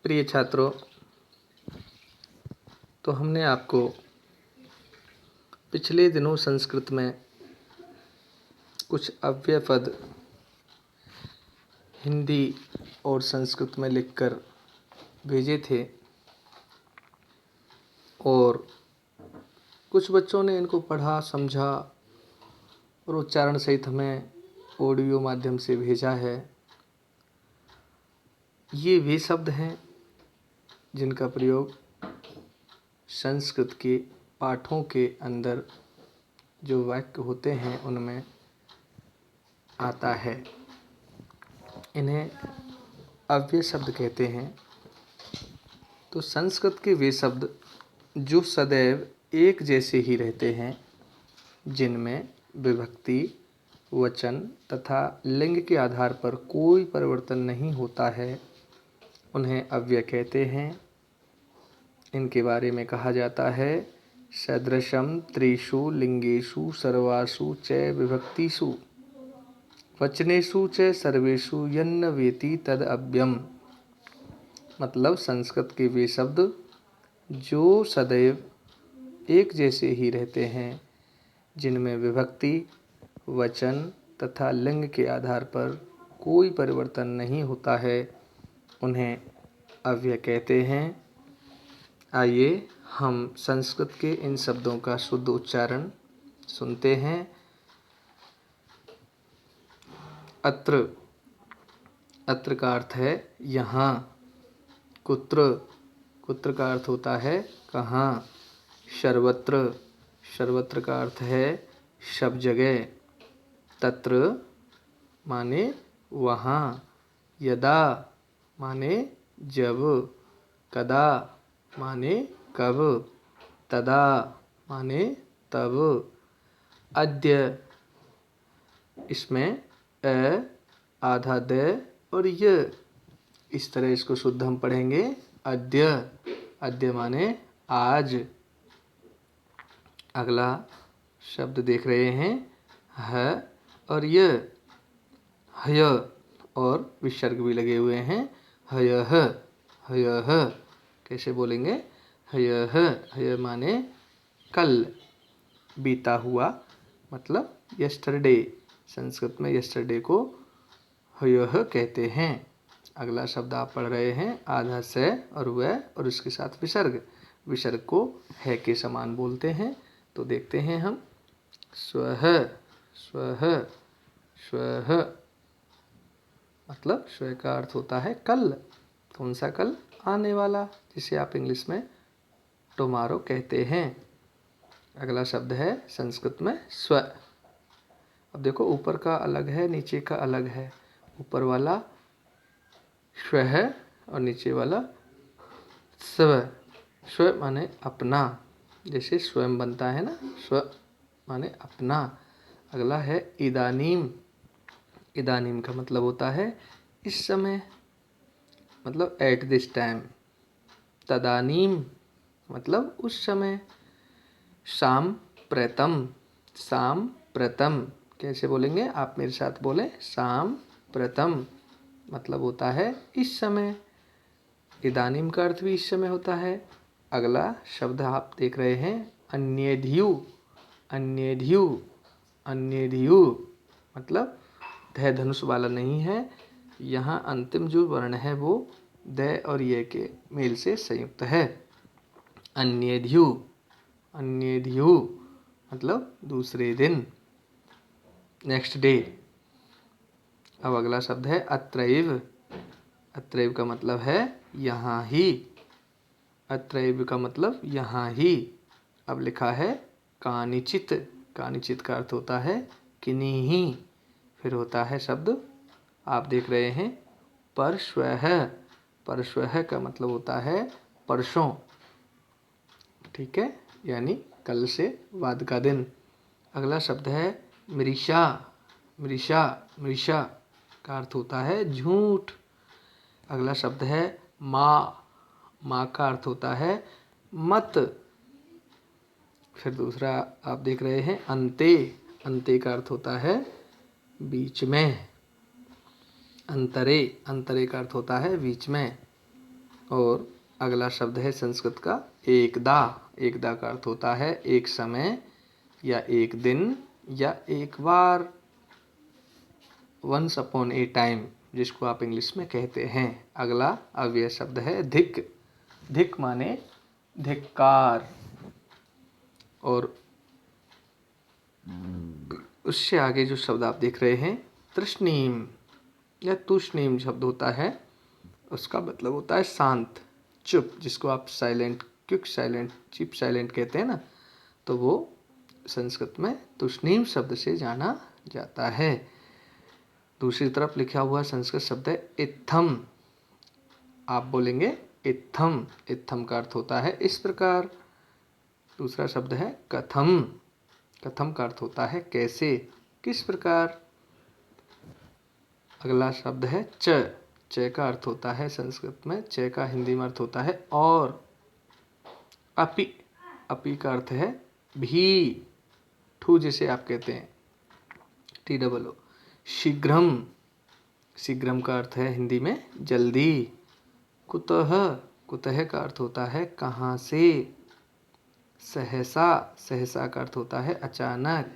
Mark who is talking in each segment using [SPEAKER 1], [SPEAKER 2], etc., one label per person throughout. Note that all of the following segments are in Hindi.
[SPEAKER 1] प्रिय छात्रों, तो हमने आपको पिछले दिनों संस्कृत में कुछ अव्यय पद हिंदी और संस्कृत में लिखकर भेजे थे और कुछ बच्चों ने इनको पढ़ा, समझा और उच्चारण सहित हमें ऑडियो माध्यम से भेजा है। ये वे शब्द हैं जिनका प्रयोग संस्कृत के पाठों के अंदर जो वाक्य होते हैं उनमें आता है। इन्हें अव्यय शब्द कहते हैं। तो संस्कृत के वे शब्द जो सदैव एक जैसे ही रहते हैं, जिनमें विभक्ति, वचन तथा लिंग के आधार पर कोई परिवर्तन नहीं होता है, उन्हें अव्यय कहते हैं। इनके बारे में कहा जाता है सदृशम त्रिषु लिंगेषु सर्वासु च विभक्तिषु वचनेषु च सर्वेषु यन्न वेति तद अव्ययम्। मतलब संस्कृत के वे शब्द जो सदैव एक जैसे ही रहते हैं, जिनमें विभक्ति, वचन तथा लिंग के आधार पर कोई परिवर्तन नहीं होता है, उन्हें अव्यय कहते हैं। आइए हम संस्कृत के इन शब्दों का शुद्ध उच्चारण सुनते हैं। अत्र, अत्र का अर्थ है यहाँ। कुत्र, कुत्र का अर्थ होता है कहाँ। सर्वत्र, सर्वत्र का अर्थ है सब जगह। तत्र माने वहाँ। यदा माने जब। कदा माने कब। तदा माने तब। अद्य, इसमें अ आधा द और य, इस तरह इसको शुद्ध हम पढ़ेंगे अद्य। अद्य माने आज। अगला शब्द देख रहे हैं ह और य। हय और विसर्ग भी लगे हुए हैं। हयः, हयः कैसे बोलेंगे? हयः। हय माने कल, बीता हुआ, मतलब यस्टरडे। संस्कृत में यस्टरडे को हयः कहते हैं। अगला शब्द आप पढ़ रहे हैं आधा से और वह और उसके साथ विसर्ग। विसर्ग को है के समान बोलते हैं। तो देखते हैं हम। स्वः, स्वः, स्वः मतलब स्वः का अर्थ होता है कल। कौन सा कल? आने वाला, जिसे आप इंग्लिश में टुमारो कहते हैं। अगला शब्द है संस्कृत में स्व। अब देखो, ऊपर का अलग है, नीचे का अलग है। ऊपर वाला स्वः और नीचे वाला स्व। स्व माने अपना, जैसे स्वयं बनता है ना, स्व माने अपना। अगला है इदानीम। इदानीम का मतलब होता है इस समय, मतलब एट दिस टाइम। तदानीम मतलब उस समय। साम्प्रतम, साम्प्रतम कैसे बोलेंगे? आप मेरे साथ बोलें। साम्प्रतम मतलब होता है इस समय। इदानीम का अर्थ भी इस समय होता है। अगला शब्द आप देख रहे हैं अन्येध्यु। अन्येध्यु, अन्येध्यु मतलब ध धनुष वाला नहीं है। यहाँ अंतिम जो वर्ण है वो द और ये के मेल से संयुक्त है। अन्येध्यु, अन्येध्यु मतलब दूसरे दिन, नेक्स्ट डे। अब अगला शब्द है अत्रैव। अत्रैव का मतलब है यहाँ ही। अत्रैव का मतलब यहाँ ही। अब लिखा है कानिचित। कानिचित का अर्थ होता है किन्हीं ही। फिर होता है शब्द आप देख रहे हैं परश्वः। परश्वः का मतलब होता है परसों, ठीक है, यानी कल से बाद का दिन। अगला शब्द है मृषा। मृषा, मृषा का अर्थ होता है झूठ। अगला शब्द है माँ। माँ का अर्थ होता है मत। फिर दूसरा आप देख रहे हैं अंते। अंते का अर्थ होता है बीच में। अंतरे, अंतरे का अर्थ होता है बीच में। और अगला शब्द है संस्कृत का एकदा। एकदा का अर्थ होता है एक समय या एक दिन या एक बार, वंस अपॉन ए टाइम, जिसको आप इंग्लिश में कहते हैं। अगला अव्यय शब्द है धिक। धिक माने धिक्कार, और उससे आगे जो शब्द आप देख रहे हैं तृष्णीम या तुष्णीम शब्द होता है, उसका मतलब होता है शांत, चुप, जिसको आप silent, quick silent, cheap silent कहते हैं ना, तो वो संस्कृत में तुष्णीम शब्द से जाना जाता है। दूसरी तरफ लिखा हुआ संस्कृत शब्द है इत्थम। आप बोलेंगे इत्थम। इत्थम का अर्थ होता है इस प्रकार। दूसरा शब्द है कथम। कथम का अर्थ होता है कैसे, किस प्रकार। अगला शब्द है च। च का अर्थ होता है संस्कृत में, च का हिंदी में अर्थ होता है और। अपि। अपि का अर्थ है भी, ठू जिसे आप कहते हैं, TOO। शीघ्रम। शीघ्रम का अर्थ है हिंदी में जल्दी। कुतः। कुतः का अर्थ होता है कहाँ से। सहसा। सहसा का अर्थ होता है अचानक।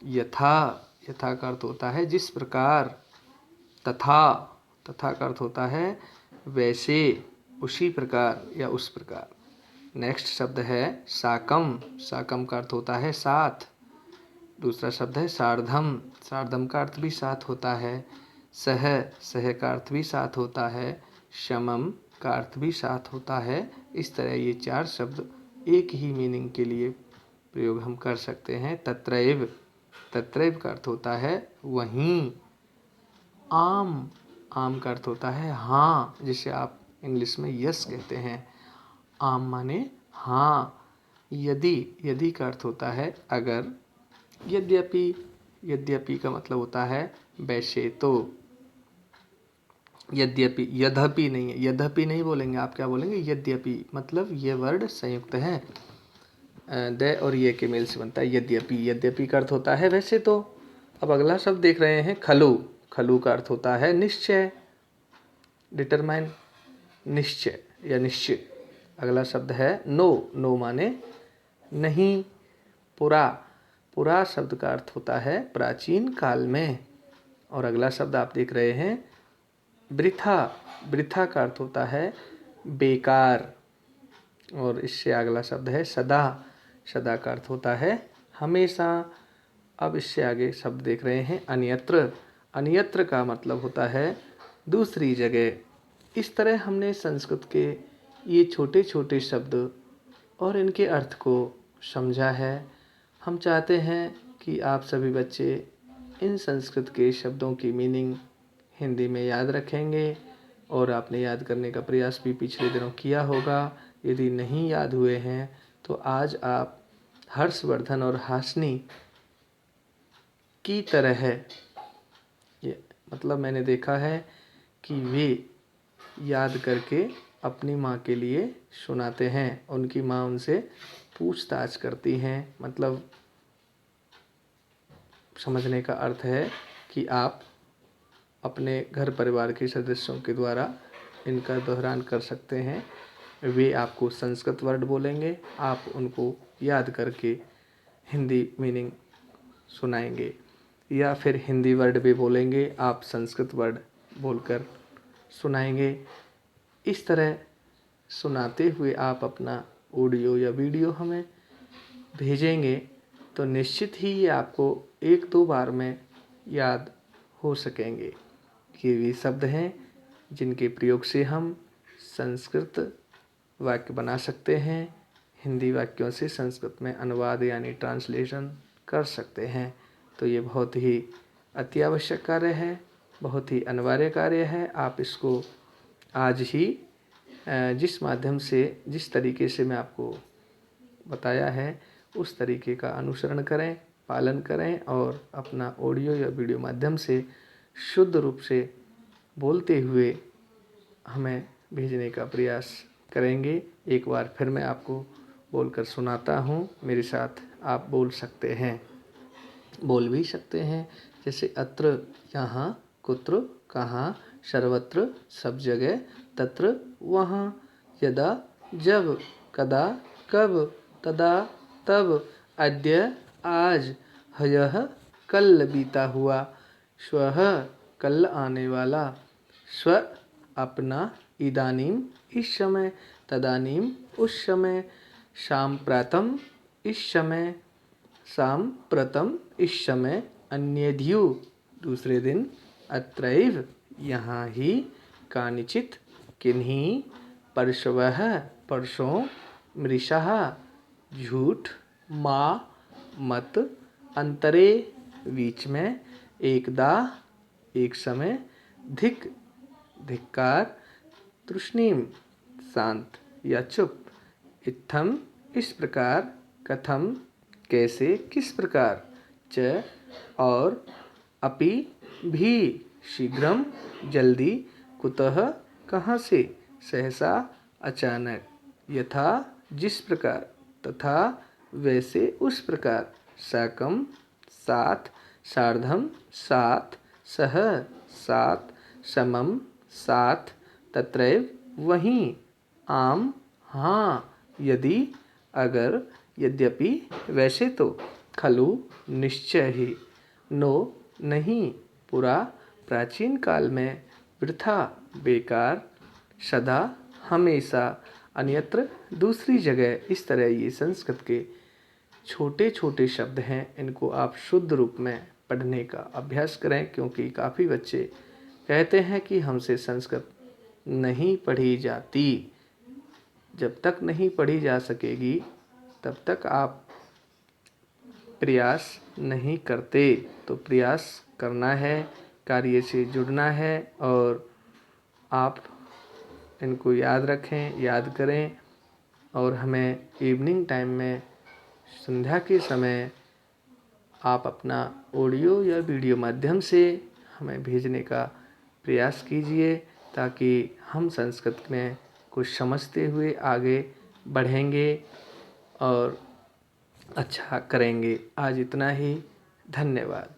[SPEAKER 1] यथा। यथा का अर्थ होता है जिस प्रकार। तथा। तथा का अर्थ होता है वैसे, उसी प्रकार या उस प्रकार। नेक्स्ट शब्द है साकम। साकम का अर्थ होता है साथ। दूसरा शब्द है सार्धम। सार्धम का अर्थ भी साथ होता है। सह। सह का अर्थ भी साथ होता है। शमम का अर्थ भी साथ होता है। इस तरह ये 4 शब्द एक ही मीनिंग के लिए प्रयोग हम कर सकते हैं। तत्रैव। तत्रैव का अर्थ होता है वहीं। आम। आम का अर्थ होता है हाँ, जिसे आप इंग्लिश में यस कहते हैं। आम माने हाँ। यदि। यदि का अर्थ होता है अगर। यद्यपि। यद्यपि का मतलब होता है वैसे तो। यद्यपि, यद्यपि नहीं है, यद्यपि नहीं बोलेंगे आप, क्या बोलेंगे यद्यपि। मतलब ये वर्ड संयुक्त है, द और ये के मेल से बनता है यद्यपि। यद्यपि का अर्थ होता है वैसे तो। अब अगला शब्द देख रहे हैं खलु। खलु का अर्थ होता है निश्चय, डिटरमाइन, निश्चय या निश्चित। अगला शब्द है नो। नो माने नहीं। पुरा। पुरा शब्द का अर्थ होता है प्राचीन काल में। और अगला शब्द आप देख रहे हैं वृथा। वृथा का अर्थ होता है बेकार। और इससे अगला शब्द है सदा। सदा का अर्थ होता है हमेशा। अब इससे आगे शब्द देख रहे हैं अन्यत्र। अन्यत्र का मतलब होता है दूसरी जगह। इस तरह हमने संस्कृत के ये छोटे छोटे शब्द और इनके अर्थ को समझा है। हम चाहते हैं कि आप सभी बच्चे इन संस्कृत के शब्दों की मीनिंग हिंदी में याद रखेंगे, और आपने याद करने का प्रयास भी पिछले दिनों किया होगा। यदि नहीं याद हुए हैं तो आज आप हर्षवर्धन और हाशनी की तरह है, ये मतलब मैंने देखा है कि वे याद करके अपनी माँ के लिए सुनाते हैं। उनकी माँ उनसे पूछताछ करती हैं। मतलब समझने का अर्थ है कि आप अपने घर परिवार के सदस्यों के द्वारा इनका दोहरान कर सकते हैं। वे आपको संस्कृत वर्ड बोलेंगे, आप उनको याद करके हिंदी मीनिंग सुनाएंगे, या फिर हिंदी वर्ड भी बोलेंगे, आप संस्कृत वर्ड बोलकर सुनाएंगे। इस तरह सुनाते हुए आप अपना ऑडियो या वीडियो हमें भेजेंगे तो निश्चित ही ये आपको 1-2 बार में याद हो सकेंगे। ये वे शब्द हैं जिनके प्रयोग से हम संस्कृत वाक्य बना सकते हैं, हिंदी वाक्यों से संस्कृत में अनुवाद यानी ट्रांसलेशन कर सकते हैं। तो ये बहुत ही अति आवश्यक कार्य है, बहुत ही अनिवार्य कार्य है। आप इसको आज ही जिस माध्यम से, जिस तरीके से मैं आपको बताया है उस तरीके का अनुसरण करें, पालन करें, और अपना ऑडियो या वीडियो माध्यम से शुद्ध रूप से बोलते हुए हमें भेजने का प्रयास करेंगे। एक बार फिर मैं आपको बोलकर सुनाता हूँ, मेरे साथ आप बोल सकते हैं, बोल भी सकते हैं। जैसे अत्र, यहाँ, कुत्र, कहाँ, सर्वत्र, सब जगह, तत्र वहाँ, यदा जब, कदा कब, तदा तब, अद्य आज, ह्यः कल बीता हुआ, श्वः कल आने वाला, स्व अपना, इदानीम इस समय, तदानीम उस समय, साम्प्रतम इस समय, साम्प्रतम इस समय, अन्येद्यु दूसरे दिन, अत्रैव यहाँ ही, कानिचित किन्हीं, परश्वः परसों, मृषः झूठ, माँ मत, अंतरे बीच में, एकदा एक समय, धिक धिक्कार, तृष्णीम शांत या चुप, इत्थम इस प्रकार, कथम कैसे किस प्रकार, च और, अपि भी, शीघ्रम जल्दी, कुतः कहाँ से, सहसा अचानक, यथा जिस प्रकार, तथा वैसे उस प्रकार, साकम साथ, सार्धम साथ, सह साथ, समम साथ, तत्रैव वहीं, आम हाँ, यदि अगर, यद्यपि वैसे तो, खलु निश्चय ही, नो नहीं, पुरा प्राचीन काल में, वृथा बेकार, सदा हमेशा, अन्यत्र दूसरी जगह। इस तरह ये संस्कृत के छोटे छोटे शब्द हैं, इनको आप शुद्ध रूप में पढ़ने का अभ्यास करें, क्योंकि काफ़ी बच्चे कहते हैं कि हमसे संस्कृत नहीं पढ़ी जाती। जब तक नहीं पढ़ी जा सकेगी तब तक आप प्रयास नहीं करते। तो प्रयास करना है, कार्य से जुड़ना है और आप इनको याद रखें, याद करें और हमें इवनिंग टाइम में, संध्या के समय आप अपना ऑडियो या वीडियो माध्यम से हमें भेजने का प्रयास कीजिए, ताकि हम संस्कृत में कुछ समझते हुए आगे बढ़ेंगे और अच्छा करेंगे। आज इतना ही, धन्यवाद।